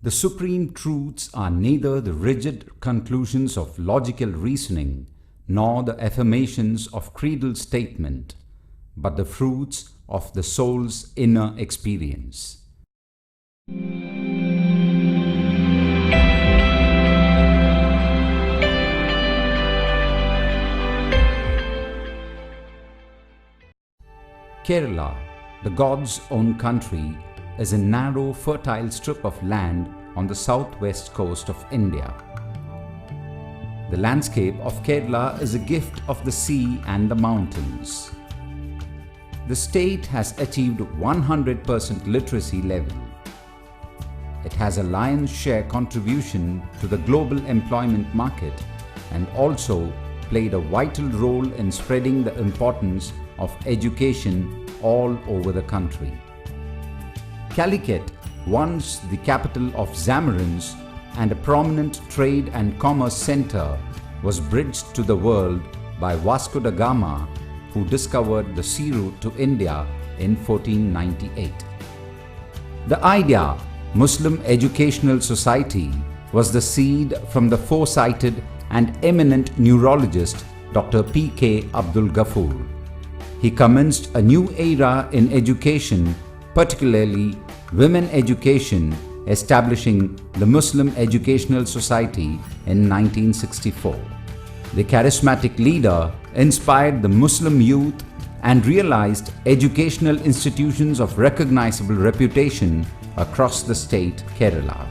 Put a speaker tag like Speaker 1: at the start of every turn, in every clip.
Speaker 1: The supreme truths are neither the rigid conclusions of logical reasoning nor the affirmations of creedal statement, but the fruits of the soul's inner experience. Kerala, the God's own country, is a narrow, fertile strip of land on the southwest coast of India. The landscape of Kerala is a gift of the sea and the mountains. The state has achieved 100% literacy level. It has a lion's share contribution to the global employment market and also played a vital role in spreading the importance of education all over the country. Calicut, once the capital of Zamorin's and a prominent trade and commerce center, was bridged to the world by Vasco da Gama, who discovered the sea route to India in 1498. The idea, Muslim Educational Society, was the seed from the foresighted and eminent neurologist Dr. P.K. Abdul Ghaffur. He commenced a new era in education, particularly women education, establishing the Muslim Educational Society in 1964. The charismatic leader inspired the Muslim youth and realized educational institutions of recognizable reputation across the state Kerala.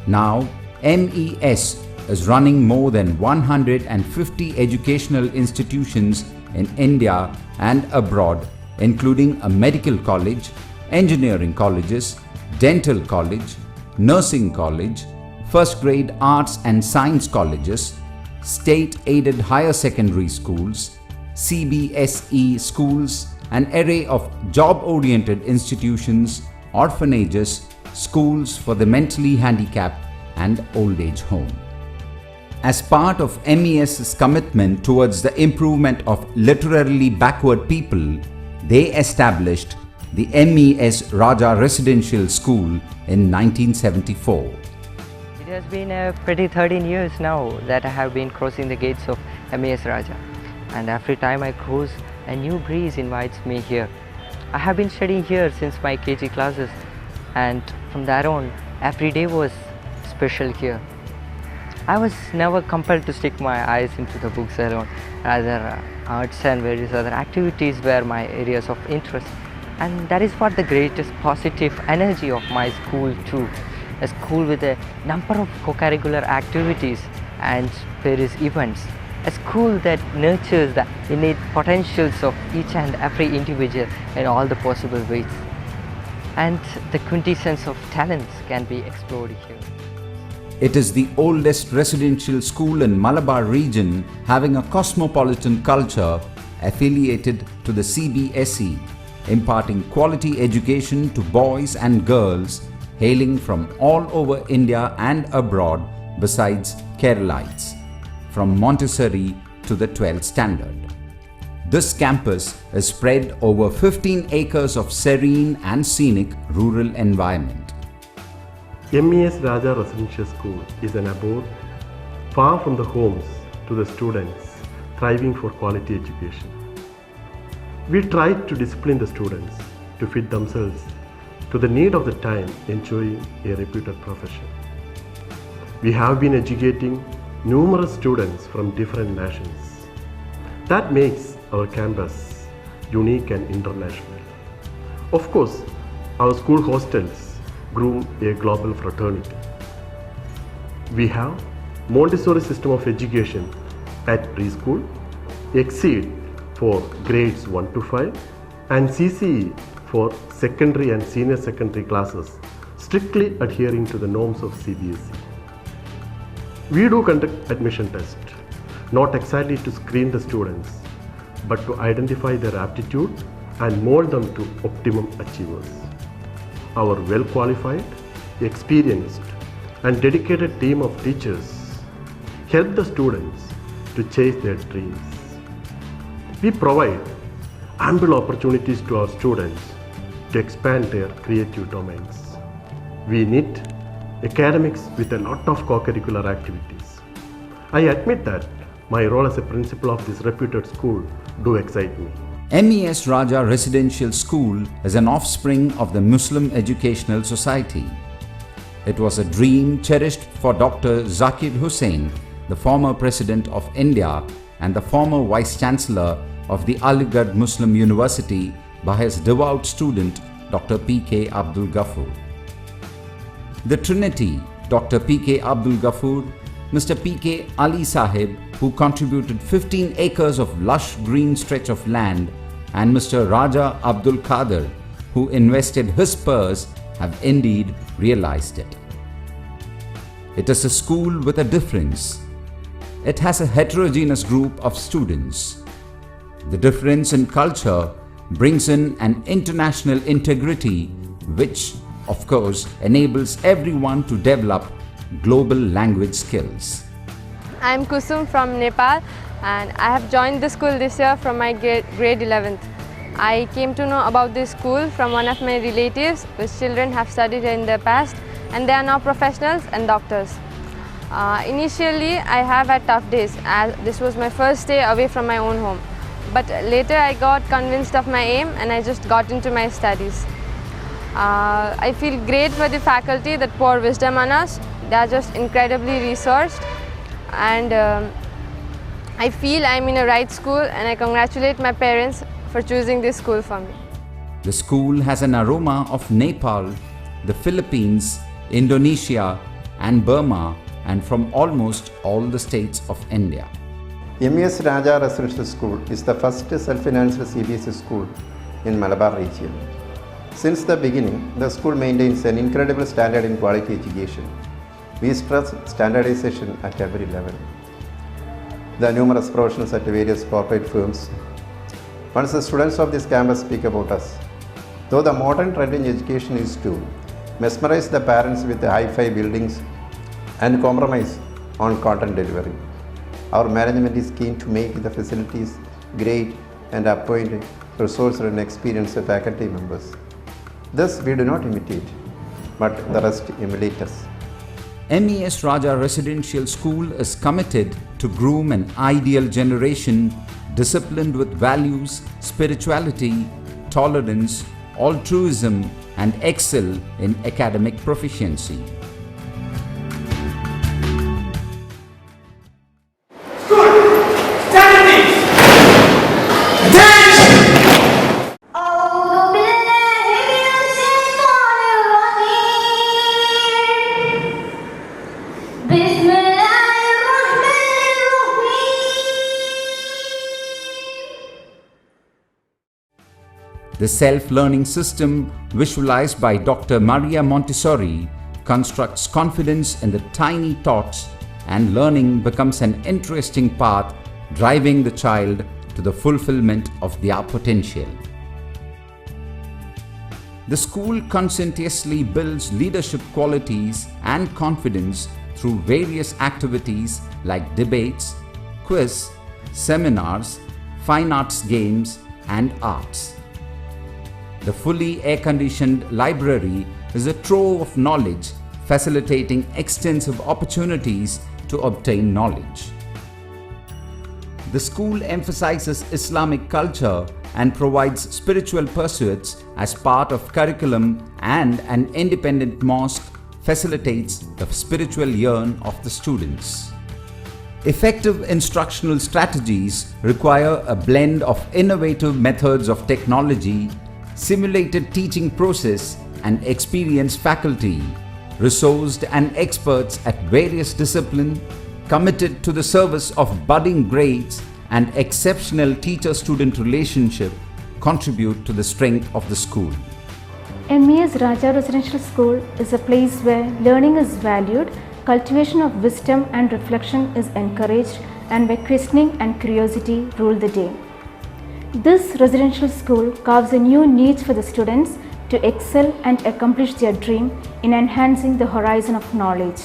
Speaker 1: Now, MES is running more than 150 educational institutions in India and abroad, including a medical college, engineering colleges, dental college, nursing college, first grade arts and science colleges, state-aided higher secondary schools, CBSE schools, an array of job-oriented institutions, orphanages, schools for the mentally handicapped and old age home. As part of MES's commitment towards the improvement of literarily backward people, they established the MES Raja Residential School in 1974.
Speaker 2: It has been a pretty 13 years now that I have been crossing the gates of MES Raja, and every time I cross, a new breeze invites me here. I have been studying here since my KG classes, and from there on, every day was special here. I was never compelled to stick my eyes into the books alone. Rather, arts and various other activities were my areas of interest, and that is what the greatest positive energy of my school too. A school with a number of co-curricular activities and various events. A school that nurtures the innate potentials of each and every individual in all the possible ways. And the quintessence of talents can be explored here.
Speaker 1: It is the oldest residential school in Malabar region, having a cosmopolitan culture, affiliated to the CBSE, imparting quality education to boys and girls hailing from all over India and abroad, besides Keralites, from Montessori to the 12th standard. This campus is spread over 15 acres of serene and scenic rural environment.
Speaker 3: MES Raja Residential School is an abode far from the homes to the students thriving for quality education. We tried to discipline the students to fit themselves to the need of the time, enjoying a reputed profession. We have been educating numerous students from different nations. That makes our campus unique and international. Of course, our school hostels groom a global fraternity. We have Montessori system of education at preschool, Exceed for grades 1 to 5, and CCE for secondary and senior secondary classes, strictly adhering to the norms of CBSE. We do conduct admission tests, not exactly to screen the students, but to identify their aptitude and mold them to optimum achievers. Our well-qualified, experienced, and dedicated team of teachers help the students to chase their dreams. We provide ample opportunities to our students to expand their creative domains. We knit academics with a lot of co-curricular activities. I admit that my role as a principal of this reputed school do excite me.
Speaker 1: MES Raja Residential School is an offspring of the Muslim Educational Society. It was a dream cherished for Dr. Zakir Hussain, the former President of India and the former Vice-Chancellor of the Aligarh Muslim University, by his devout student Dr. P.K. Abdul Ghaffur. The Trinity, Dr. P.K. Abdul Ghaffur, Mr. P.K. Ali Sahib, who contributed 15 acres of lush green stretch of land, and Mr. Raja Abdul Qadir, who invested his purse, have indeed realized it. It is a school with a difference. It has a heterogeneous group of students. The difference in culture brings in an international integrity which, of course, enables everyone to develop global language skills.
Speaker 4: I am Kusum from Nepal and I have joined the school this year from my grade 11th. I came to know about this school from one of my relatives whose children have studied in the past and they are now professionals and doctors. Initially, I have had tough days as this was my first day away from my own home. But later I got convinced of my aim and I just got into my studies. I feel great for the faculty that pour wisdom on us. They are just incredibly resourced and I feel I'm in a right school and I congratulate my parents for choosing this school for me.
Speaker 1: The school has an aroma of Nepal, the Philippines, Indonesia and Burma, and from almost all the states of India.
Speaker 5: MES Raja Residential School is the first self-financed CBSE school in Malabar region. Since the beginning, the school maintains an incredible standard in quality education. We stress standardization at every level. The numerous professionals at various corporate firms. Once the students of this campus speak about us, though the modern trend in education is to mesmerize the parents with the hi-fi buildings and compromise on content delivery, our management is keen to make the facilities great and appoint resourced and experienced faculty members. Thus, we do not imitate, but the rest emulate us.
Speaker 1: MES Raja Residential School is committed to groom an ideal generation disciplined with values, spirituality, tolerance, altruism, and excel in academic proficiency. The self-learning system, visualized by Dr. Maria Montessori, constructs confidence in the tiny thoughts, and learning becomes an interesting path driving the child to the fulfillment of their potential. The school conscientiously builds leadership qualities and confidence through various activities like debates, quiz, seminars, fine arts games, and arts. The fully air-conditioned library is a trove of knowledge, facilitating extensive opportunities to obtain knowledge. The school emphasizes Islamic culture and provides spiritual pursuits as part of curriculum, and an independent mosque facilitates the spiritual yearn of the students. Effective instructional strategies require a blend of innovative methods of technology, simulated teaching process, and experienced faculty, resourced and experts at various disciplines, committed to the service of budding grades, and exceptional teacher-student relationship contribute to the strength of the school.
Speaker 6: MES Raja Residential School is a place where learning is valued, cultivation of wisdom and reflection is encouraged, and where questioning and curiosity rule the day. This residential school carves a new niche for the students to excel and accomplish their dream in enhancing the horizon of knowledge.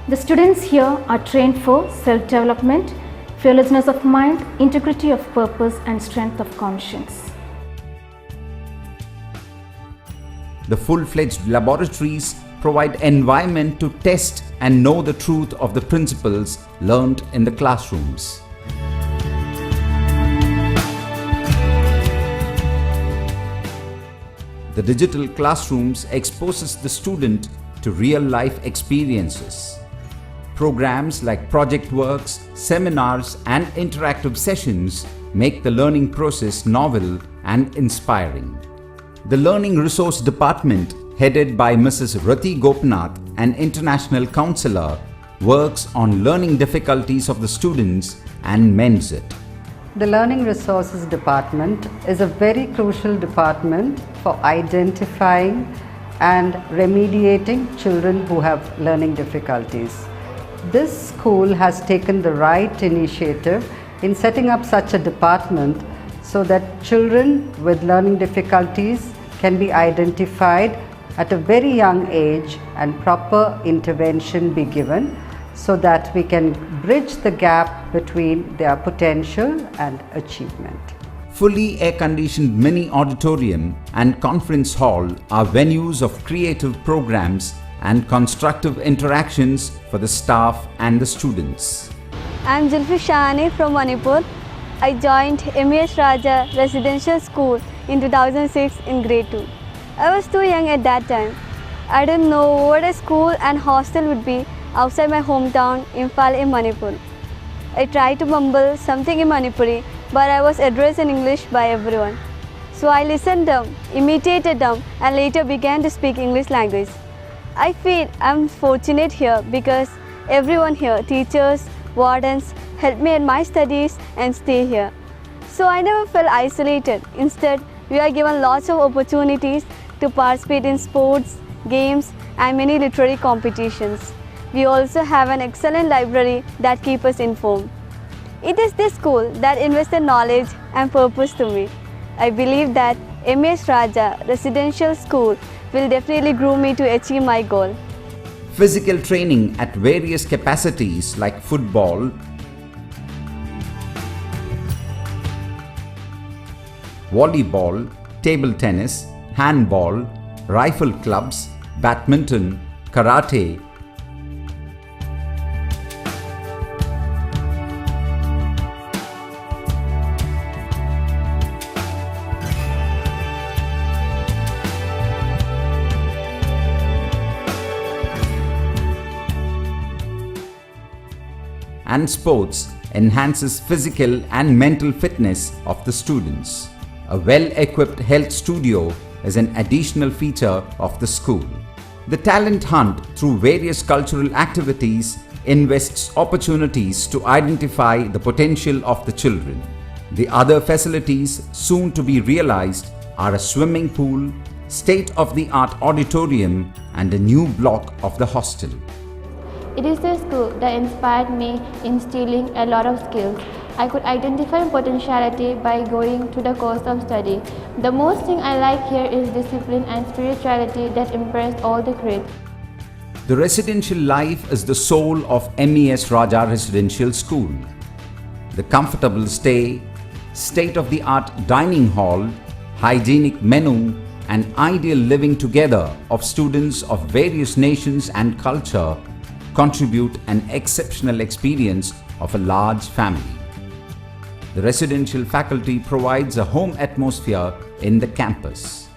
Speaker 6: The students here are trained for self-development, fearlessness of mind, integrity of purpose, and strength of conscience.
Speaker 1: The full-fledged laboratories provide environment to test and know the truth of the principles learned in the classrooms. The digital classrooms exposes the student to real-life experiences. Programs like project works, seminars and interactive sessions make the learning process novel and inspiring. The Learning Resource Department, headed by Mrs. Rati Gopinath, an international counselor, works on learning difficulties of the students and mends it.
Speaker 7: The Learning Resources Department is a very crucial department for identifying and remediating children who have learning difficulties. This school has taken the right initiative in setting up such a department so that children with learning difficulties can be identified at a very young age and proper intervention be given so that we can bridge the gap between their potential and achievement.
Speaker 1: Fully air-conditioned mini auditorium and conference hall are venues of creative programs and constructive interactions for the staff and the students.
Speaker 8: I am Zulfi Shahani from Manipur. I joined MES Raja Residential School in 2006 in grade 2. I was too young at that time. I didn't know what a school and hostel would be outside my hometown, Imphal in Manipur. I tried to mumble something in Manipuri, but I was addressed in English by everyone. So I listened them, imitated them, and later began to speak English language. I feel I'm fortunate here because everyone here, teachers, wardens, helped me in my studies and stay here. So I never felt isolated. Instead, we are given lots of opportunities to participate in sports, games, and many literary competitions. We also have an excellent library that keeps us informed. It is this school that invested knowledge and purpose to me. I believe that MES Raja Residential School will definitely groom me to achieve my goal.
Speaker 1: Physical training at various capacities like football, volleyball, table tennis, handball, rifle clubs, badminton, karate, and sports enhances physical and mental fitness of the students. A well-equipped health studio is an additional feature of the school. The talent hunt through various cultural activities invests opportunities to identify the potential of the children. The other facilities soon to be realized are a swimming pool, state-of-the-art auditorium, and a new block of the hostel.
Speaker 9: It is the school that inspired me, instilling a lot of skills. I could identify potentiality by going to the course of study. The most thing I like here is discipline and spirituality that impressed all the kids.
Speaker 1: The residential life is the soul of MES Raja Residential School. The comfortable stay, state-of-the-art dining hall, hygienic menu, and ideal living together of students of various nations and culture contribute an exceptional experience of a large family. The residential faculty provides a home atmosphere in the campus.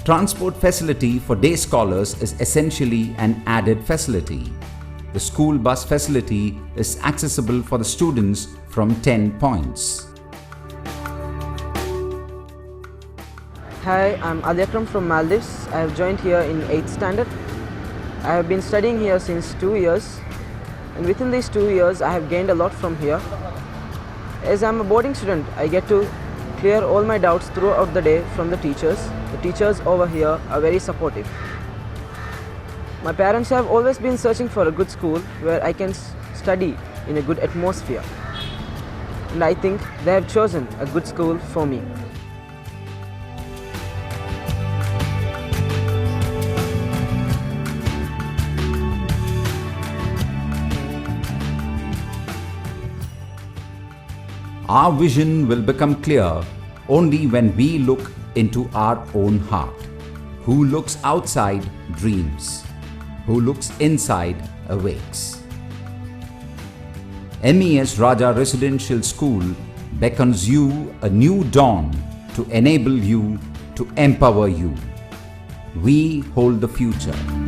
Speaker 1: Transport facility for day scholars is essentially an added facility. The school bus facility is accessible for the students from 10 points.
Speaker 10: Hi, I'm Adyakram from Maldives. I have joined here in 8th standard. I have been studying here since 2 years, and within these 2 years I have gained a lot from here. As I'm a boarding student, I get to clear all my doubts throughout the day from the teachers. The teachers over here are very supportive. My parents have always been searching for a good school where I can study in a good atmosphere, and I think they have chosen a good school for me.
Speaker 1: Our vision will become clear only when we look into our own heart. Who looks outside dreams. Who looks inside awakes. MES Raja Residential School beckons you a new dawn to enable you, to empower you. We hold the future.